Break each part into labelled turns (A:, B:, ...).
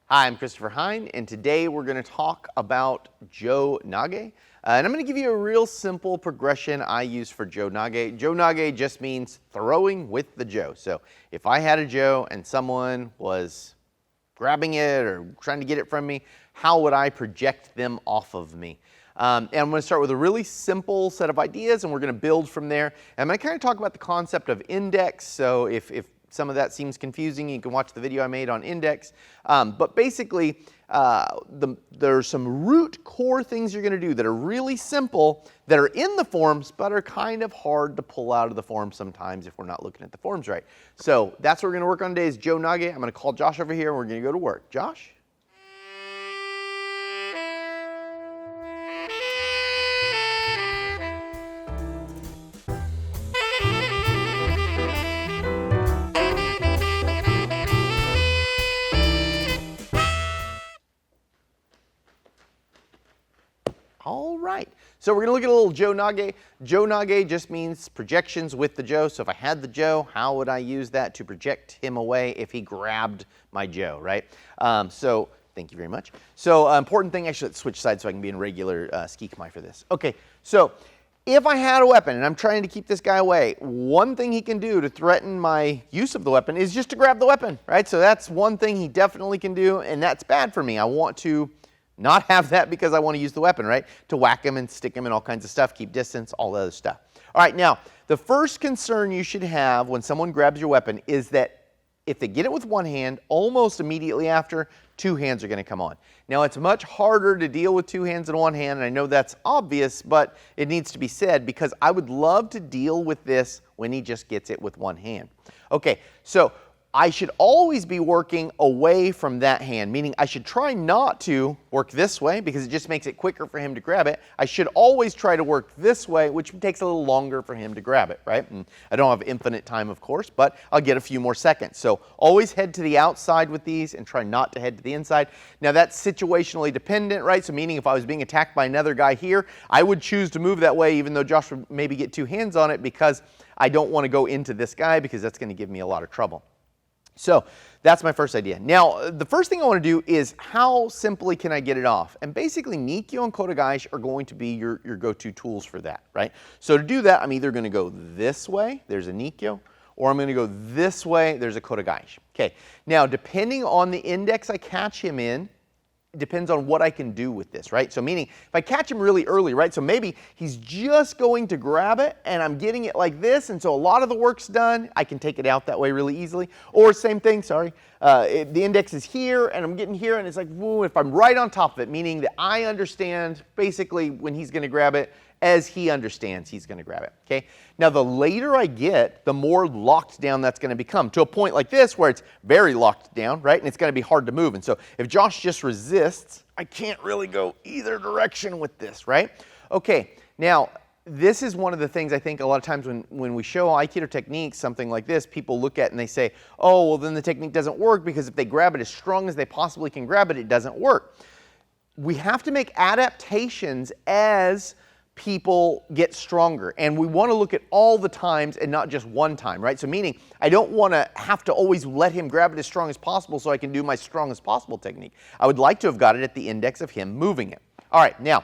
A: Hi, I'm Christopher Hein, and today we're going to talk about Jo Nage. And I'm going to give you a real simple progression I use for Jo Nage. Jo Nage just means throwing with the Jo. So if I had a Jo and someone was grabbing it or trying to get it from me, how would I project them off of me? And I'm going to start with a really simple set of ideas, and we're going to build from there. And I'm going to kind of talk about the concept of index. So if some of that seems confusing, you can watch the video I made on index. But basically, there are some root core things you're going to do that are really simple, that are in the forms, but are kind of hard to pull out of the forms sometimes if we're not looking at the forms right. So that's what we're going to work on today is Jo Nage. I'm going to call Josh over here, and we're going to go to work. Josh? All right, so we're going to look at a little Jo Nage. Jo Nage just means projections with the Jo. So if I had the Jo, how would I use that to project him away if he grabbed my Jo, right? So thank you very much. So important thing, actually let's switch sides so I can be in regular ski kamae for this. Okay, so if I had a weapon and I'm trying to keep this guy away, one thing he can do to threaten my use of the weapon is just to grab the weapon, right? So that's one thing he definitely can do, and that's bad for me. I want to not have that because I want to use the weapon, right? To whack him and stick him and all kinds of stuff, keep distance, all the other stuff. All right, now, the first concern you should have when someone grabs your weapon is that if they get it with one hand, almost immediately after, two hands are going to come on. Now, it's much harder to deal with two hands than one hand, and I know that's obvious, but it needs to be said because I would love to deal with this when he just gets it with one hand. Okay, so I should always be working away from that hand, meaning I should try not to work this way because it just makes it quicker for him to grab it. I should always try to work this way, which takes a little longer for him to grab it, right? And I don't have infinite time, of course, but I'll get a few more seconds. So always head to the outside with these and try not to head to the inside. Now that's situationally dependent, right? So meaning if I was being attacked by another guy here, I would choose to move that way even though Josh would maybe get two hands on it because I don't want to go into this guy because that's going to give me a lot of trouble. So that's my first idea. Now, the first thing I want to do is how simply can I get it off? And basically, Nikyo and Kotegaeshi are going to be your go-to tools for that, right? So to do that, I'm either going to go this way, there's a Nikyo, or I'm going to go this way, there's a Kotegaeshi. Okay, now depending on the index I catch him in, it depends on what I can do with this, right? So meaning, if I catch him really early, right? So maybe he's just going to grab it and I'm getting it like this, and so a lot of the work's done. I can take it out that way really easily. Or same thing, sorry, the index is here and I'm getting here and it's like, woo, if I'm right on top of it, meaning that I understand basically when he's gonna grab it as he understands he's gonna grab it, okay? Now the later I get, the more locked down that's gonna become to a point like this where it's very locked down, right? And it's gonna be hard to move. And so if Josh just resists, I can't really go either direction with this, right? Okay, now this is one of the things I think a lot of times when we show Aikido techniques, something like this, people look at it and they say, oh, well then the technique doesn't work because if they grab it as strong as they possibly can grab it, it doesn't work. We have to make adaptations as people get stronger, and we want to look at all the times and not just one time, right? So meaning I don't want to have to always let him grab it as strong as possible so I can do my strongest possible technique. I would like to have got it at the index of him moving it. All right, now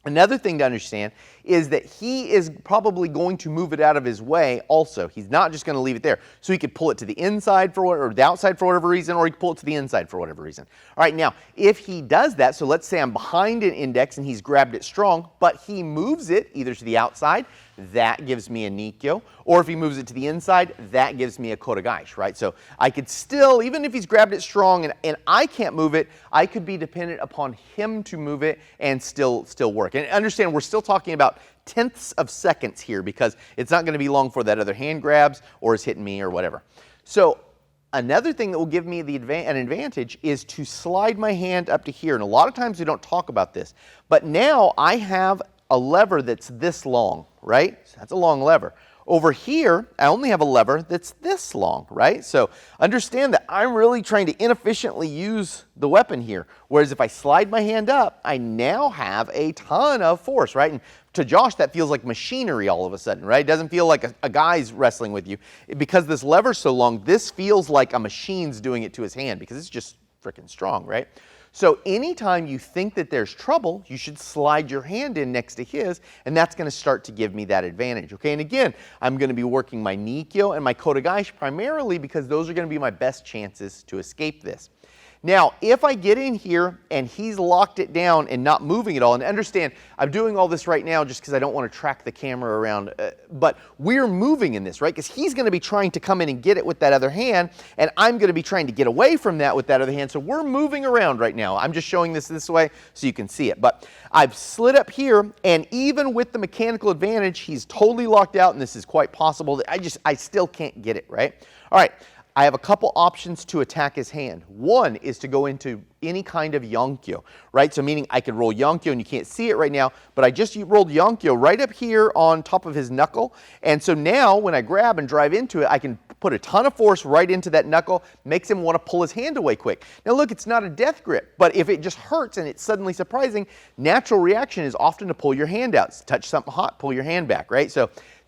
A: another thing to understand is that he is probably going to move it out of his way also. He's not just going to leave it there. So he could pull it to the inside or the outside for whatever reason, or he could pull it to the inside for whatever reason. All right, now, if he does that, so let's say I'm behind an index and he's grabbed it strong, but he moves it either to the outside, that gives me a Nikyo, or if he moves it to the inside, that gives me a Kotegaeshi, right? So I could still, even if he's grabbed it strong and I can't move it, I could be dependent upon him to move it and still work. And understand, we're still talking about tenths of seconds here because it's not going to be long for that other hand grabs or is hitting me or whatever. So another thing that will give me an advantage is to slide my hand up to here. And a lot of times we don't talk about this, but now I have a lever that's this long, right? So that's a long lever. Over here, I only have a lever that's this long, right? So understand that I'm really trying to inefficiently use the weapon here. Whereas if I slide my hand up, I now have a ton of force, right? And to Josh, that feels like machinery all of a sudden, right? It doesn't feel like a guy's wrestling with you. Because this lever's so long, this feels like a machine's doing it to his hand because it's just freaking strong, right? So anytime you think that there's trouble, you should slide your hand in next to his, and that's going to start to give me that advantage, okay? And again, I'm going to be working my Nikyo and my Kotegaeshi primarily because those are going to be my best chances to escape this. Now, if I get in here and he's locked it down and not moving at all, and understand, I'm doing all this right now just because I don't want to track the camera around, but we're moving in this, right? Because he's going to be trying to come in and get it with that other hand, and I'm going to be trying to get away from that with that other hand. So we're moving around right now. I'm just showing this way so you can see it. But I've slid up here, and even with the mechanical advantage, he's totally locked out, and this is quite possible that I still can't get it, right? All right. I have a couple options to attack his hand. One is to go into any kind of Yonkyo, right? So meaning I could roll Yonkyo, and you can't see it right now, but I just rolled Yonkyo right up here on top of his knuckle. And so now when I grab and drive into it, I can put a ton of force right into that knuckle, makes him want to pull his hand away quick. Now look, it's not a death grip, but if it just hurts and it's suddenly surprising, natural reaction is often to pull your hand out. Touch something hot, pull your hand back, right?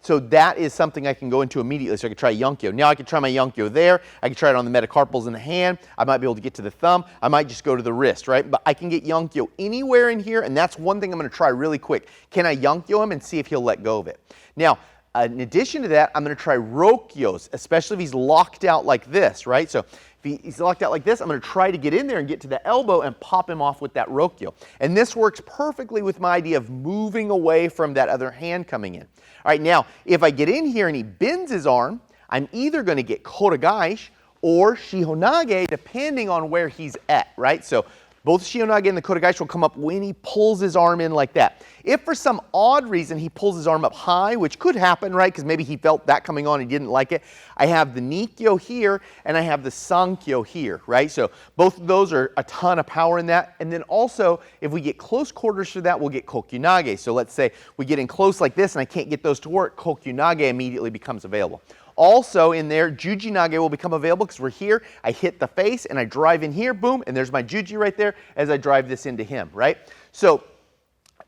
A: So that is something I can go into immediately. So I could try Yonkyo. Now I could try my Yonkyo there. I could try it on the metacarpals in the hand. I might be able to get to the thumb. I might just go to the wrist, right? But I can get Yonkyo anywhere in here, and that's one thing I'm going to try really quick. Can I Yonkyo him and see if he'll let go of it? Now, in addition to that, I'm going to try Rokyos, especially if he's locked out like this, right? So if he's locked out like this, I'm going to try to get in there and get to the elbow and pop him off with that Rokyo. And this works perfectly with my idea of moving away from that other hand coming in. All right, now, if I get in here and he bends his arm, I'm either going to get Kotegaeshi or Shihonage, depending on where he's at, right? So both Shihonage and the Kotegaeshi will come up when he pulls his arm in like that. If for some odd reason he pulls his arm up high, which could happen, right, because maybe he felt that coming on and he didn't like it, I have the Nikyo here and I have the Sankyo here, right? So both of those are a ton of power in that. And then also, if we get close quarters to that, we'll get Kokyunage. So let's say we get in close like this and I can't get those to work, Kokyunage immediately becomes available. Also in there, Jujinage will become available because we're here. I hit the face and I drive in here, boom, and there's my Juji right there as I drive this into him, right? So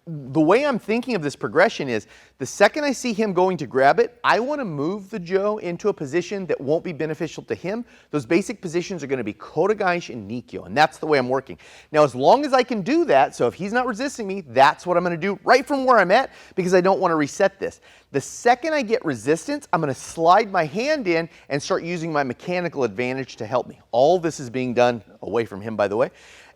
A: the way I'm thinking of this progression is the second I see him going to grab it, I want to move the Jo into a position that won't be beneficial to him. Those basic positions are going to be Kotegaeshi and Nikyo, and that's the way I'm working. Now, as long as I can do that, so if he's not resisting me, that's what I'm going to do right from where I'm at because I don't want to reset this. The second I get resistance, I'm going to slide my hand in and start using my mechanical advantage to help me. All this is being done away from him, by the way.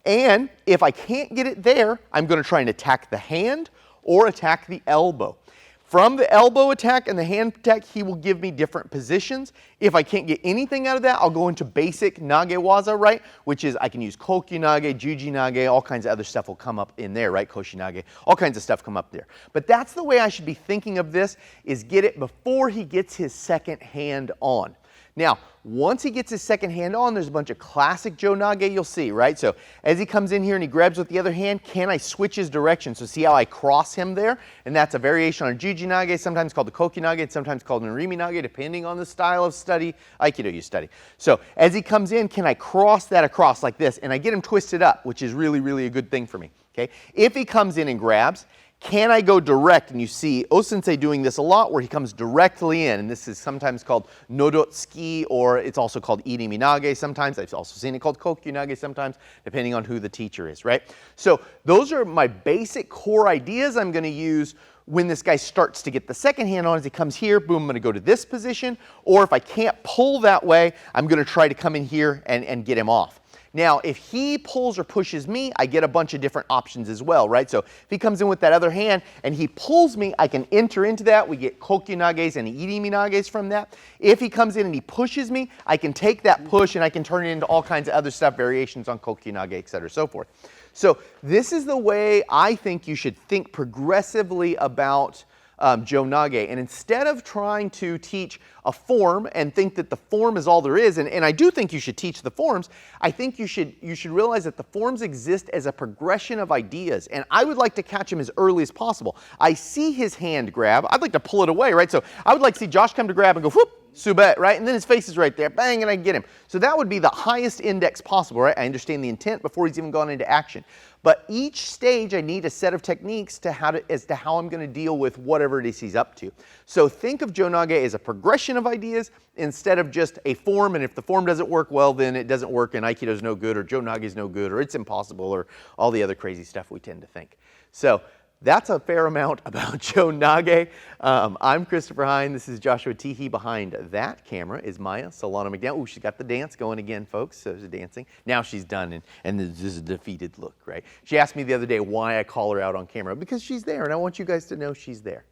A: And if I can't get it there, I'm going to try and attack the hand or attack the elbow. From the elbow attack and the hand attack, he will give me different positions. If I can't get anything out of that, I'll go into basic Nagewaza, right? Which is I can use Kokyunage, Jujinage, all kinds of other stuff will come up in there, right? Koshinage, all kinds of stuff come up there. But that's the way I should be thinking of this, is get it before he gets his second hand on. Now, once he gets his second hand on, there's a bunch of classic Jo Nage you'll see, right? So as he comes in here and he grabs with the other hand, can I switch his direction? So see how I cross him there? And that's a variation on a Juji Nage, sometimes called the Kokyunage, it's sometimes called an Urimi Nage, depending on the style of study, Aikido you study. So as he comes in, can I cross that across like this? And I get him twisted up, which is really, really a good thing for me, okay? If he comes in and grabs, can I go direct? And you see O-sensei doing this a lot where he comes directly in, and this is sometimes called Nodotsuki, or it's also called Irimi Nage sometimes. I've also seen it called Kokyunage sometimes, depending on who the teacher is, right? So those are my basic core ideas I'm going to use when this guy starts to get the second hand on. As he comes here, boom, I'm going to go to this position, or if I can't pull that way, I'm going to try to come in here and get him off. Now, if he pulls or pushes me, I get a bunch of different options as well, right? So if he comes in with that other hand and he pulls me, I can enter into that. We get Kokyunages and Irimi Nages from that. If he comes in and he pushes me, I can take that push and I can turn it into all kinds of other stuff, variations on Kokyunage, et cetera, so forth. So this is the way I think you should think progressively about Jo Nage. And instead of trying to teach a form and think that the form is all there is, and I do think you should teach the forms, I think you should realize that the forms exist as a progression of ideas. And I would like to catch him as early as possible. I see his hand grab. I'd like to pull it away, right? So I would like to see Josh come to grab and go, whoop, Subet, right? And then his face is right there, bang, and I get him. So that would be the highest index possible, right? I understand the intent before he's even gone into action. But each stage, I need a set of techniques as to how I'm going to deal with whatever it is he's up to. So think of Jo Nage as a progression of ideas instead of just a form, and if the form doesn't work, well, then it doesn't work, and Aikido's no good, or Jo Nage's no good, or it's impossible, or all the other crazy stuff we tend to think. So that's a fair amount about Jo Nage. I'm Christopher Hein. This is Joshua Teehee. Behind that camera is Maya Solana McDowell. Oh, she's got the dance going again, folks. So she's dancing. Now she's done, and this is a defeated look, right? She asked me the other day why I call her out on camera. Because she's there, and I want you guys to know she's there.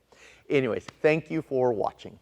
A: Anyways, thank you for watching.